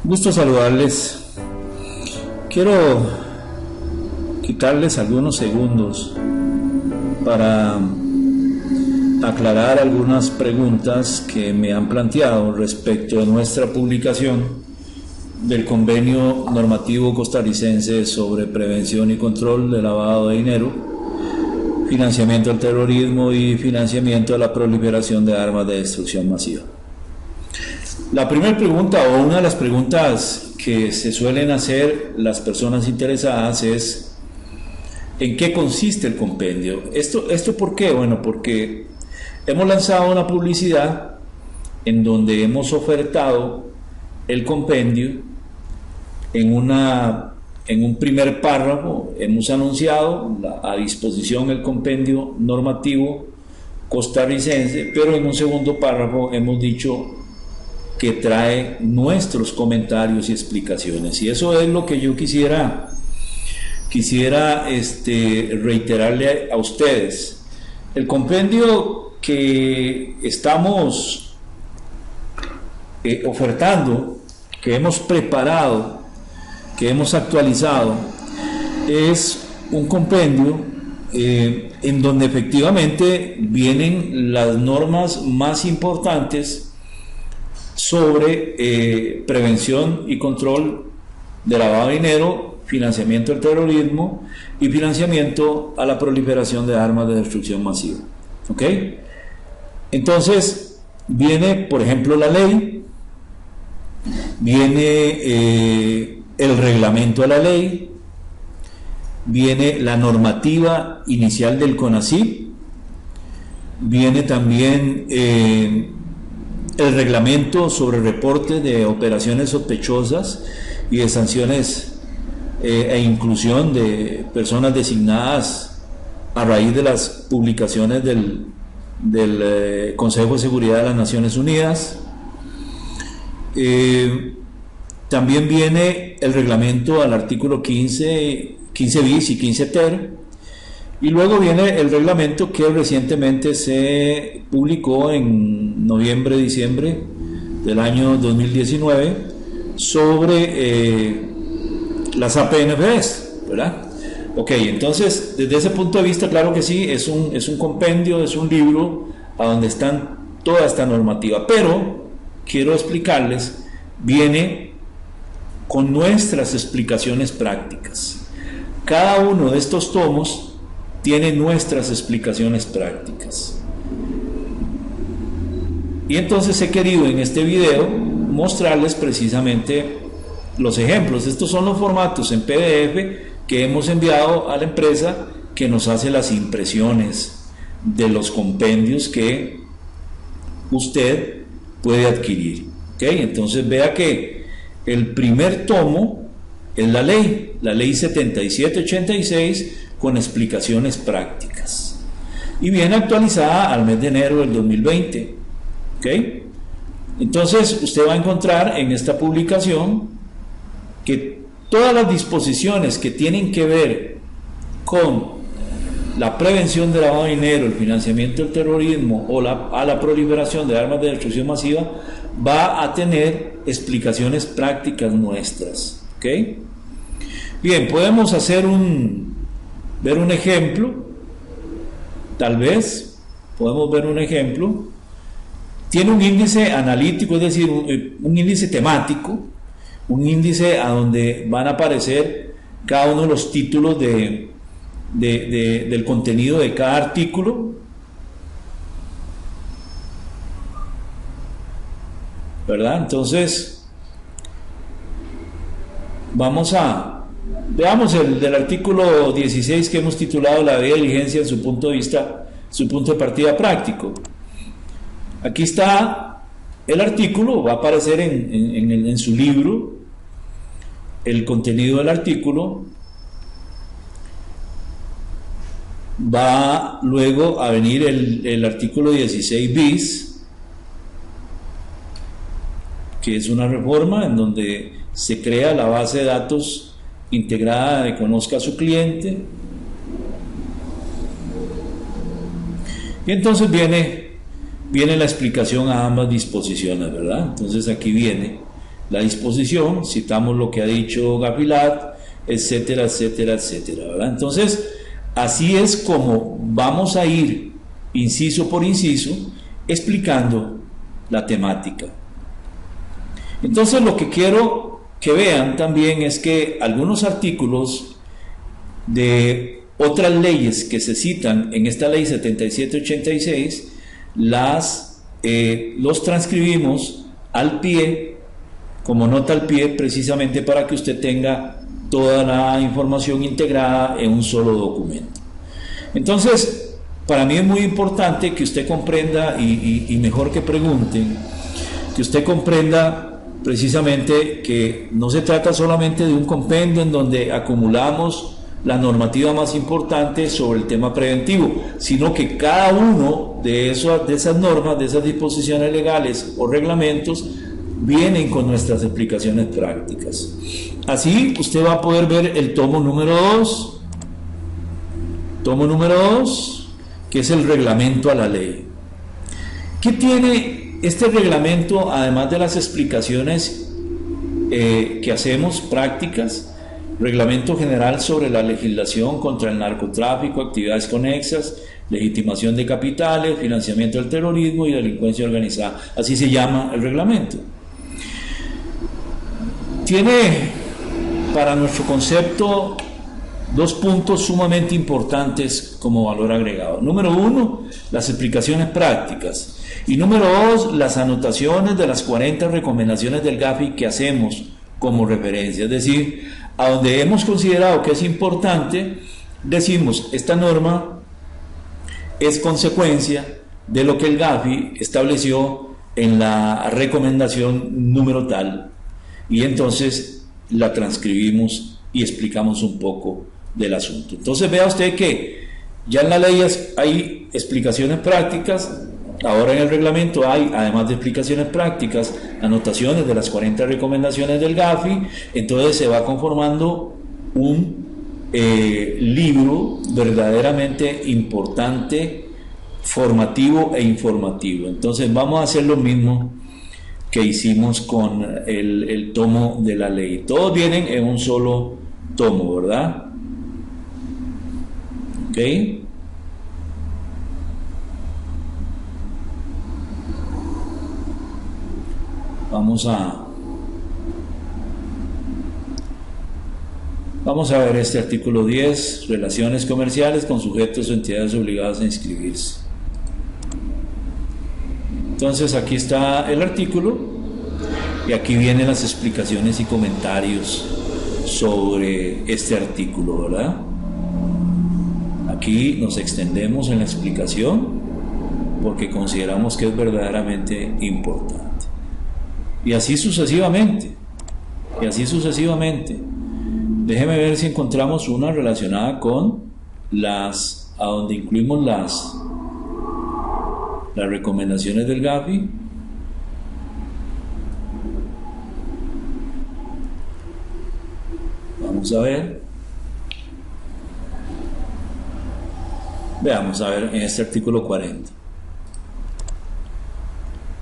Gusto saludarles. Quiero quitarles algunos segundos para aclarar algunas preguntas que me han planteado respecto de nuestra publicación del Convenio Normativo Costarricense sobre Prevención y Control de Lavado de Dinero, Financiamiento del Terrorismo y Financiamiento de la Proliferación de Armas de Destrucción Masiva. La primera pregunta, o una de las preguntas que se suelen hacer las personas interesadas, es ¿en qué consiste el compendio? ¿Esto por qué? Bueno, porque hemos lanzado una publicidad en donde hemos ofertado el compendio. En un primer párrafo hemos anunciado a disposición el compendio normativo costarricense, pero en un segundo párrafo hemos dicho que trae nuestros comentarios y explicaciones, y eso es lo que yo quisiera reiterarle a ustedes. El compendio que estamos ofertando, que hemos preparado, que hemos actualizado, es un compendio en donde efectivamente vienen las normas más importantes sobre prevención y control de lavado de dinero, financiamiento del terrorismo y financiamiento a la proliferación de armas de destrucción masiva. ¿Ok? Entonces, viene, por ejemplo, la ley, viene el reglamento de la ley, viene la normativa inicial del CONACYT, viene también el reglamento sobre reporte de operaciones sospechosas y de sanciones e inclusión de personas designadas a raíz de las publicaciones del Consejo de Seguridad de las Naciones Unidas. También viene el reglamento al artículo 15 bis y 15 ter, y luego viene el reglamento que recientemente se publicó en noviembre-diciembre del año 2019 sobre las APNFs, ¿verdad? Ok, entonces desde ese punto de vista, claro que sí, es un compendio, es un libro a donde están toda esta normativa, pero quiero explicarles, viene con nuestras explicaciones prácticas. Cada uno de estos tomos tiene nuestras explicaciones prácticas. Y entonces he querido en este video mostrarles precisamente los ejemplos. Estos son los formatos en PDF que hemos enviado a la empresa que nos hace las impresiones de los compendios que usted puede adquirir. ¿Ok? Entonces vea que el primer tomo es la ley 7786 con explicaciones prácticas, y viene actualizada al mes de enero del 2020. ¿Ok? Entonces usted va a encontrar en esta publicación que todas las disposiciones que tienen que ver con la prevención del lavado de dinero, el financiamiento del terrorismo o a la proliferación de armas de destrucción masiva va a tener explicaciones prácticas nuestras. ¿Ok? Bien, podemos ver un ejemplo, tal vez podemos ver un ejemplo. Tiene un índice analítico, es decir, un índice temático, un índice a donde van a aparecer cada uno de los títulos del contenido de cada artículo, ¿verdad? Entonces veamos el del artículo 16 que hemos titulado la debida diligencia en su punto de partida práctico. Aquí está el artículo, va a aparecer en su libro el contenido del artículo. Va luego a venir el artículo 16 bis, que es una reforma en donde se crea la base de datos integrada de Conozca a su cliente, y entonces viene la explicación a ambas disposiciones, ¿verdad? Entonces aquí viene la disposición, citamos lo que ha dicho Gavilat, etcétera, etcétera, etcétera, ¿verdad? Entonces, así es como vamos a ir, inciso por inciso, explicando la temática. Entonces, lo que quiero que vean también es que algunos artículos de otras leyes que se citan en esta ley 7786, los transcribimos al pie, como nota al pie, precisamente para que usted tenga toda la información integrada en un solo documento. Entonces, para mí es muy importante que usted comprenda, y mejor que pregunten, que usted comprenda precisamente que no se trata solamente de un compendio en donde acumulamos la normativa más importante sobre el tema preventivo, sino que cada uno de esas normas, de esas disposiciones legales o reglamentos, vienen con nuestras explicaciones prácticas. Así usted va a poder ver el tomo número 2, que es el reglamento a la ley. ¿Qué tiene este reglamento, además de las explicaciones que hacemos prácticas? Reglamento general sobre la legislación contra el narcotráfico, actividades conexas, legitimación de capitales, financiamiento del terrorismo y delincuencia organizada. Así se llama el reglamento. Tiene para nuestro concepto dos puntos sumamente importantes como valor agregado. Número 1, las explicaciones prácticas. Y número 2, las anotaciones de las 40 recomendaciones del GAFI que hacemos como referencia. Es decir, a donde hemos considerado que es importante, decimos, esta norma es consecuencia de lo que el GAFI estableció en la recomendación número tal, y entonces la transcribimos y explicamos un poco del asunto. Entonces vea usted que ya en la ley hay explicaciones prácticas. Ahora en el reglamento hay, además de explicaciones prácticas, anotaciones de las 40 recomendaciones del GAFI. Entonces se va conformando un libro verdaderamente importante, formativo e informativo. Entonces vamos a hacer lo mismo que hicimos con el tomo de la ley. Todos vienen en un solo tomo, ¿verdad? ¿Ok? Vamos a ver este artículo 10, relaciones comerciales con sujetos o entidades obligadas a inscribirse. Entonces aquí está el artículo y aquí vienen las explicaciones y comentarios sobre este artículo, ¿verdad? Aquí nos extendemos en la explicación porque consideramos que es verdaderamente importante. Y así sucesivamente, Déjeme ver si encontramos una relacionada con a donde incluimos las recomendaciones del GAFI. Vamos a ver. Veamos a ver en este artículo 40.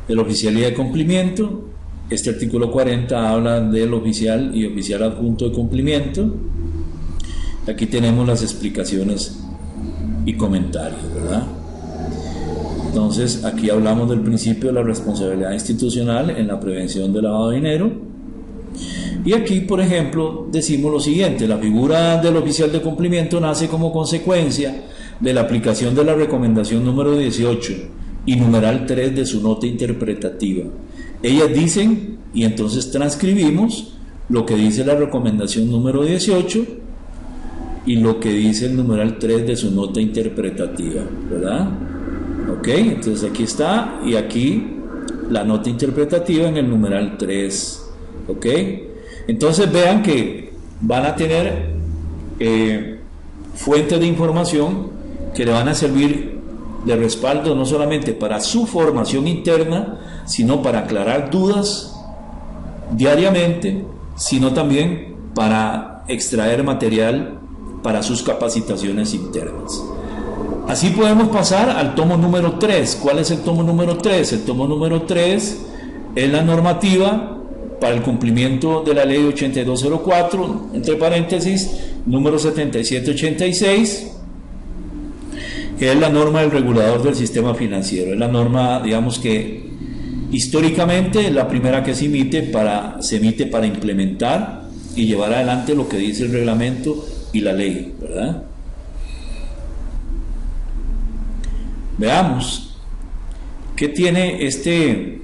De la oficialidad de cumplimiento. Este artículo 40 habla del oficial y oficial adjunto de cumplimiento. Aquí tenemos las explicaciones y comentarios, ¿verdad? Entonces, aquí hablamos del principio de la responsabilidad institucional en la prevención del lavado de dinero. Y aquí, por ejemplo, decimos lo siguiente: la figura del oficial de cumplimiento nace como consecuencia de la aplicación de la recomendación número 18 y numeral 3 de su nota interpretativa. Ellas dicen, y entonces transcribimos lo que dice la recomendación número 18 y lo que dice el numeral 3 de su nota interpretativa, ¿verdad? Ok, entonces aquí está, y aquí la nota interpretativa en el numeral 3, ok. Entonces vean que van a tener fuentes de información que le van a servir de respaldo no solamente para su formación interna, sino para aclarar dudas diariamente, sino también para extraer material para sus capacitaciones internas. Así podemos pasar al tomo número 3. ¿Cuál es el tomo número 3? El tomo número 3 es la normativa para el cumplimiento de la ley 8204, entre paréntesis, número 7786, que es la norma del regulador del sistema financiero. Es la norma, digamos, que históricamente es la primera que se emite para implementar y llevar adelante lo que dice el reglamento y la ley, ¿verdad? Veamos qué tiene este.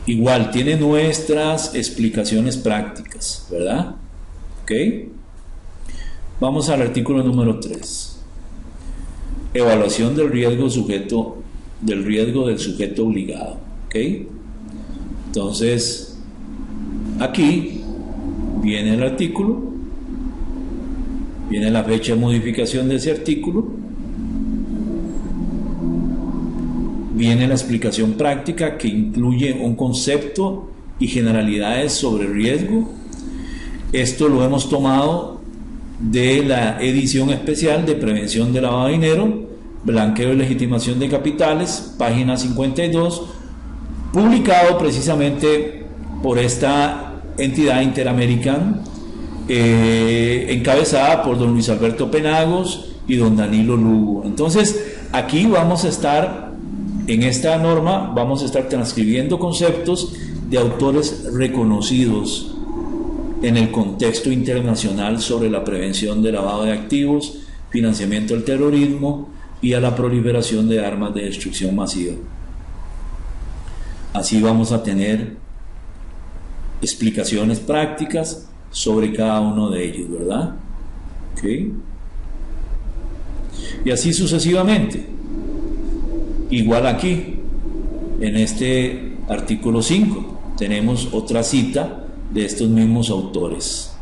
Igual tiene nuestras explicaciones prácticas, ¿verdad? ¿Ok? Vamos al artículo número 3. Evaluación del riesgo del sujeto obligado. ¿Ok? Entonces, aquí viene el artículo, viene la fecha de modificación de ese artículo, viene la explicación práctica que incluye un concepto y generalidades sobre riesgo. Esto lo hemos tomado de la edición especial de prevención de lavado de dinero, blanqueo y legitimación de capitales, página 52, publicado precisamente por esta entidad Interamericana, encabezada por don Luis Alberto Penagos y don Danilo Lugo. Entonces, aquí vamos a estar, en esta norma, vamos a estar transcribiendo conceptos de autores reconocidos en el contexto internacional sobre la prevención del lavado de activos, financiamiento del terrorismo y a la proliferación de armas de destrucción masiva. Así vamos a tener explicaciones prácticas sobre cada uno de ellos, ¿verdad? ¿Okay? Y así sucesivamente. Igual aquí, en este artículo 5, tenemos otra cita de estos mismos autores.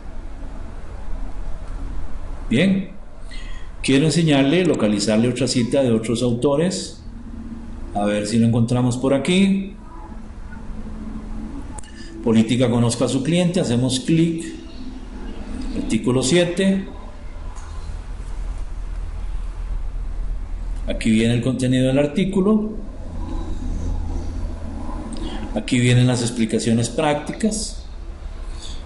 Bien, quiero enseñarle, localizarle otra cita de otros autores, a ver si lo encontramos por aquí. Política conozca a su cliente, hacemos clic, artículo 7. Aquí viene el contenido del artículo, aquí vienen las explicaciones prácticas,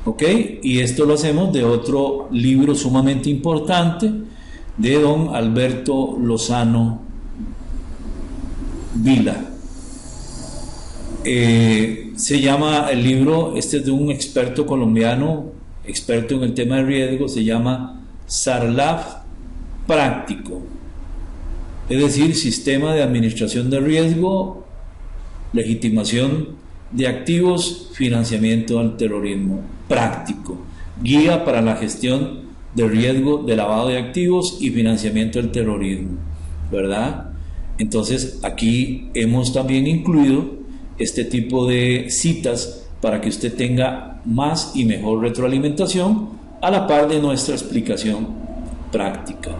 ¿ok? Y esto lo hacemos de otro libro sumamente importante de don Alberto Lozano Vila. Se llama el libro, este es de un experto colombiano, experto en el tema de riesgo, se llama SARLAF Práctico. Es decir, Sistema de Administración de Riesgo, Legitimación de Activos, Financiamiento al Terrorismo Práctico, Guía para la Gestión de Riesgo de Lavado de Activos y Financiamiento del Terrorismo, ¿verdad? Entonces, aquí hemos también incluido este tipo de citas para que usted tenga más y mejor retroalimentación a la par de nuestra explicación práctica.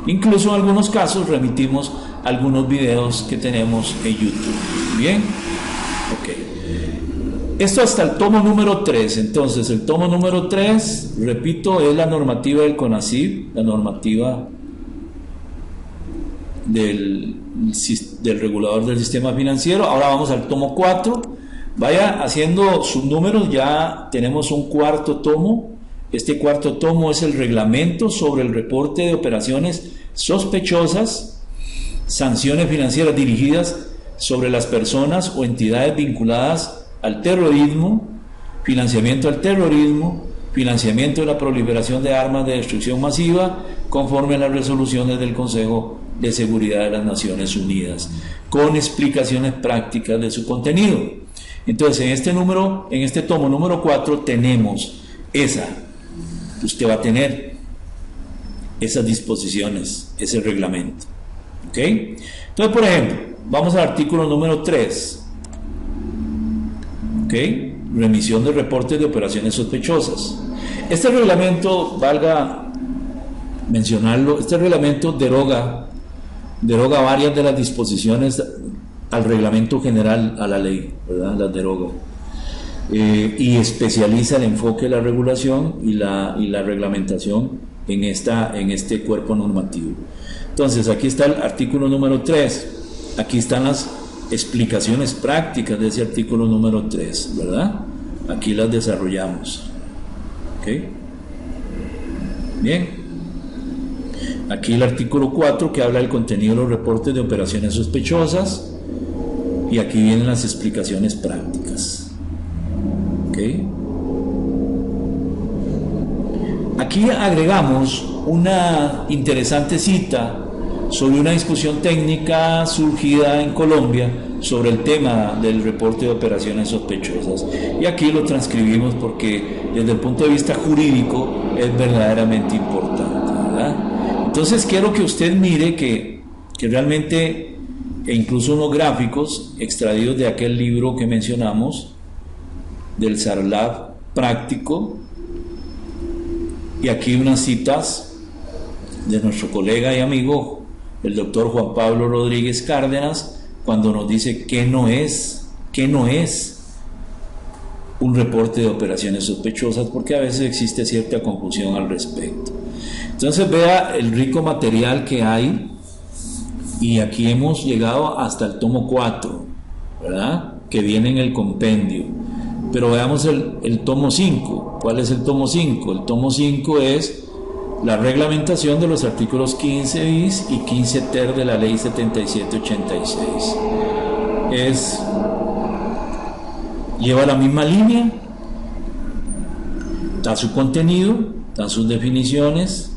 Incluso en algunos casos remitimos algunos videos que tenemos en YouTube. Bien, ok. Esto hasta el tomo número 3. Entonces, el tomo número 3, repito, es la normativa del CONACYT, la normativa del regulador del sistema financiero. Ahora vamos al tomo 4. Vaya haciendo sus números, ya tenemos un cuarto tomo. Este cuarto tomo es el reglamento sobre el reporte de operaciones sospechosas, sanciones financieras dirigidas sobre las personas o entidades vinculadas al terrorismo, financiamiento al terrorismo, financiamiento de la proliferación de armas de destrucción masiva, conforme a las resoluciones del Consejo de Seguridad de las Naciones Unidas, con explicaciones prácticas de su contenido. Entonces, en este tomo número 4 tenemos usted va a tener esas disposiciones, ese reglamento. ¿Ok? Entonces, por ejemplo, vamos al artículo número 3. ¿Ok? Remisión de reportes de operaciones sospechosas. Este reglamento, valga mencionarlo, este reglamento deroga varias de las disposiciones al reglamento general, a la ley, ¿verdad? Las deroga. Y especializa el enfoque de la regulación y la reglamentación en este cuerpo normativo. Entonces, aquí está el artículo número 3, aquí están las explicaciones prácticas de ese artículo número 3, ¿verdad? Aquí las desarrollamos. ¿Ok? Bien. Aquí el artículo 4 que habla del contenido de los reportes de operaciones sospechosas. Y aquí vienen las explicaciones prácticas. ¿Ok? Aquí agregamos una interesante cita sobre una discusión técnica surgida en Colombia sobre el tema del reporte de operaciones sospechosas. Y aquí lo transcribimos porque desde el punto de vista jurídico es verdaderamente importante, ¿verdad? Entonces quiero que usted mire que realmente, e incluso unos gráficos extraídos de aquel libro que mencionamos, del Sarlab práctico, y aquí unas citas de nuestro colega y amigo el doctor Juan Pablo Rodríguez Cárdenas, cuando nos dice qué no es un reporte de operaciones sospechosas, porque a veces existe cierta confusión al respecto. Entonces vea el rico material que hay, y aquí hemos llegado hasta el tomo 4, ¿verdad? Que viene en el compendio. Pero veamos el tomo 5. ¿Cuál es el tomo 5? El tomo 5 es la reglamentación de los artículos 15 bis y 15 ter de la ley 7786. Lleva la misma línea, da su contenido, da sus definiciones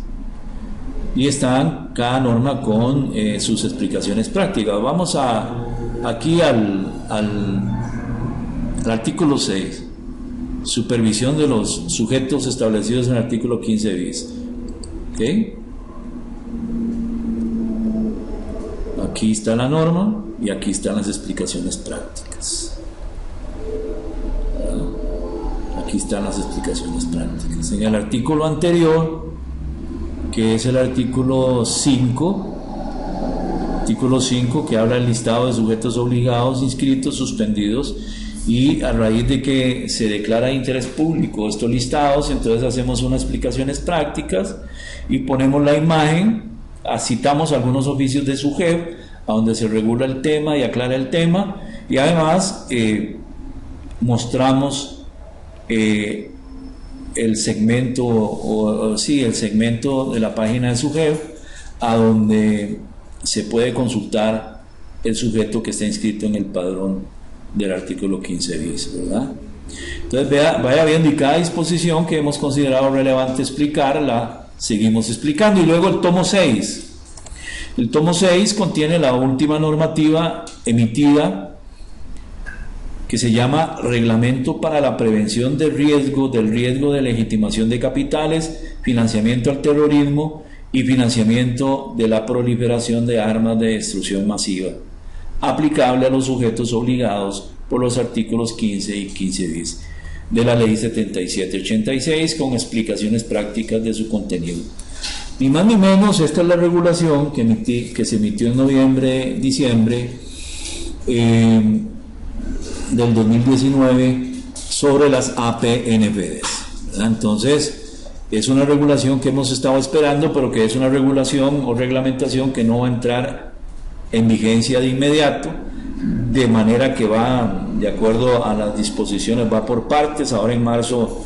y está cada norma con sus explicaciones prácticas. Vamos aquí al artículo 6, supervisión de los sujetos establecidos en el artículo 15 bis. ¿Okay? Aquí está la norma y aquí están las explicaciones prácticas. Aquí están las explicaciones prácticas. En el artículo anterior, que es el artículo 5, que habla del listado de sujetos obligados, inscritos, suspendidos, y a raíz de que se declara de interés público estos listados, entonces hacemos unas explicaciones prácticas y ponemos la imagen, citamos algunos oficios de SUGEP a donde se regula el tema y aclara el tema, y además mostramos el segmento el segmento de la página de SUGEP a donde se puede consultar el sujeto que está inscrito en el padrón del artículo 15 bis, ¿verdad? Entonces vaya viendo, y cada disposición que hemos considerado relevante explicar, la seguimos explicando. Y luego el tomo 6. El tomo 6 contiene la última normativa emitida, que se llama Reglamento para la Prevención del Riesgo de Legitimación de Capitales, Financiamiento al Terrorismo y Financiamiento de la Proliferación de Armas de Destrucción Masiva, aplicable a los sujetos obligados por los artículos 15 y 15 bis de la ley 7786, con explicaciones prácticas de su contenido. Ni más ni menos, esta es la regulación que se emitió en diciembre del 2019 sobre las APNPDs, ¿verdad? Entonces es una regulación que hemos estado esperando, pero que es una regulación o reglamentación que no va a entrar en vigencia de inmediato, de manera que va de acuerdo a las disposiciones, va por partes. Ahora en marzo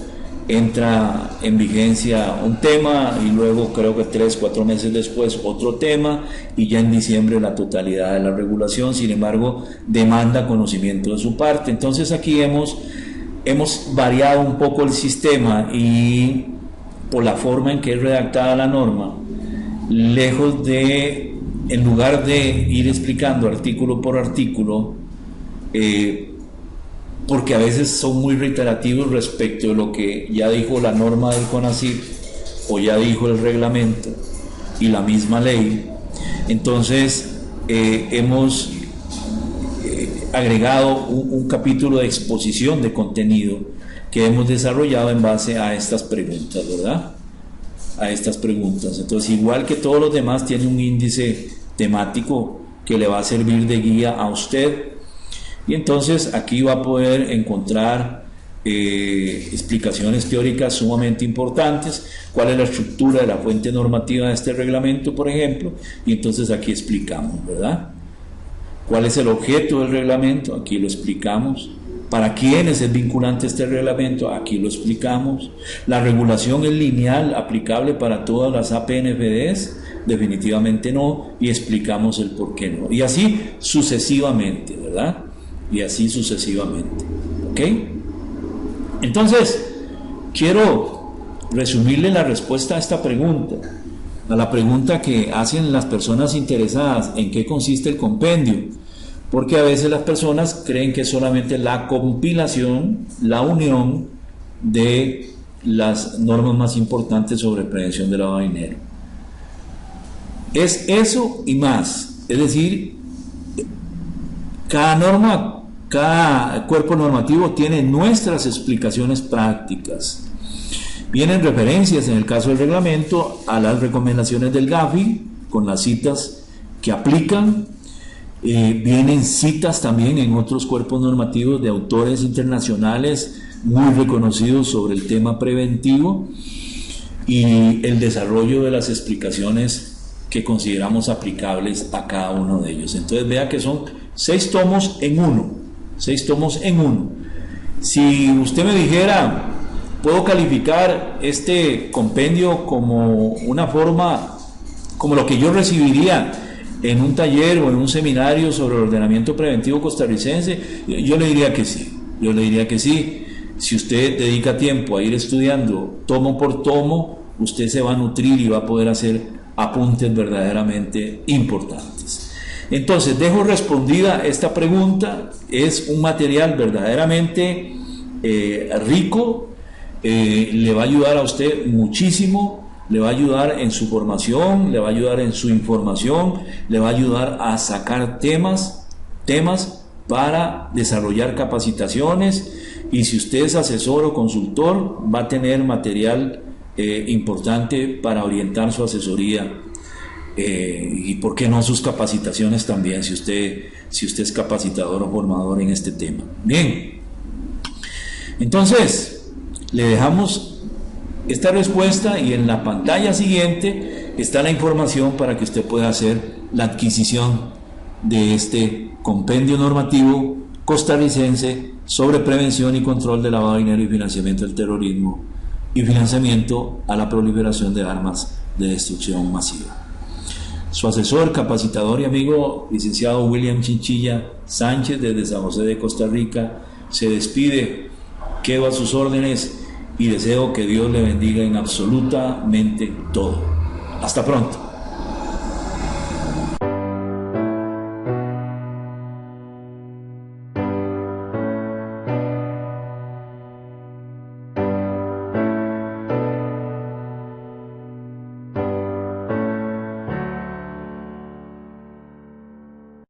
entra en vigencia un tema y luego creo que 3-4 meses después otro tema, y ya en diciembre la totalidad de la regulación. Sin embargo, demanda conocimiento de su parte. Entonces aquí hemos variado un poco el sistema, y por la forma en que es redactada la norma, lejos de, en lugar de ir explicando artículo por artículo, porque a veces son muy reiterativos respecto de lo que ya dijo la norma del CONACYT o ya dijo el reglamento y la misma ley, entonces hemos agregado un capítulo de exposición de contenido que hemos desarrollado en base a estas preguntas, ¿verdad? A estas preguntas. Entonces, igual que todos los demás, tiene un índice temático que le va a servir de guía a usted, y entonces aquí va a poder encontrar explicaciones teóricas sumamente importantes, cuál es la estructura de la fuente normativa de este reglamento, por ejemplo, y entonces aquí explicamos, ¿verdad? ¿Cuál es el objeto del reglamento? Aquí lo explicamos. ¿Para quiénes es vinculante este reglamento? Aquí lo explicamos. ¿La regulación es lineal, aplicable para todas las APNFDs? Definitivamente no, y explicamos el por qué no. Y así sucesivamente, ¿verdad? Y así sucesivamente. ¿Ok? Entonces, quiero resumirle la respuesta a esta pregunta, a la pregunta que hacen las personas interesadas, ¿en qué consiste el compendio? Porque a veces las personas creen que es solamente la compilación, la unión de las normas más importantes sobre prevención de lavado de dinero. Es eso y más, es decir, cada norma, cada cuerpo normativo tiene nuestras explicaciones prácticas. Vienen referencias en el caso del reglamento a las recomendaciones del GAFI con las citas que aplican. Vienen citas también en otros cuerpos normativos de autores internacionales muy reconocidos sobre el tema preventivo y el desarrollo de las explicaciones que consideramos aplicables a cada uno de ellos. Entonces vea que son 6 tomos en uno, 6 tomos en uno. Si usted me dijera, ¿puedo calificar este compendio como una forma, como lo que yo recibiría en un taller o en un seminario sobre el ordenamiento preventivo costarricense? Yo le diría que sí, yo le diría que sí. Si usted dedica tiempo a ir estudiando tomo por tomo, usted se va a nutrir y va a poder hacer apuntes verdaderamente importantes. Entonces, dejo respondida esta pregunta. Es un material verdaderamente rico, le va a ayudar a usted muchísimo, le va a ayudar en su formación, le va a ayudar en su información, le va a ayudar a sacar temas para desarrollar capacitaciones, y si usted es asesor o consultor va a tener material importante para orientar su asesoría y por qué no sus capacitaciones también, si usted es capacitador o formador en este tema. Bien, entonces le dejamos esta respuesta y en la pantalla siguiente está la información para que usted pueda hacer la adquisición de este compendio normativo costarricense sobre prevención y control de lavado de dinero y financiamiento del terrorismo y financiamiento a la proliferación de armas de destrucción masiva. Su asesor, capacitador y amigo, licenciado William Chinchilla Sánchez, desde San José de Costa Rica, se despide, quedo a sus órdenes y deseo que Dios le bendiga en absolutamente todo. Hasta pronto.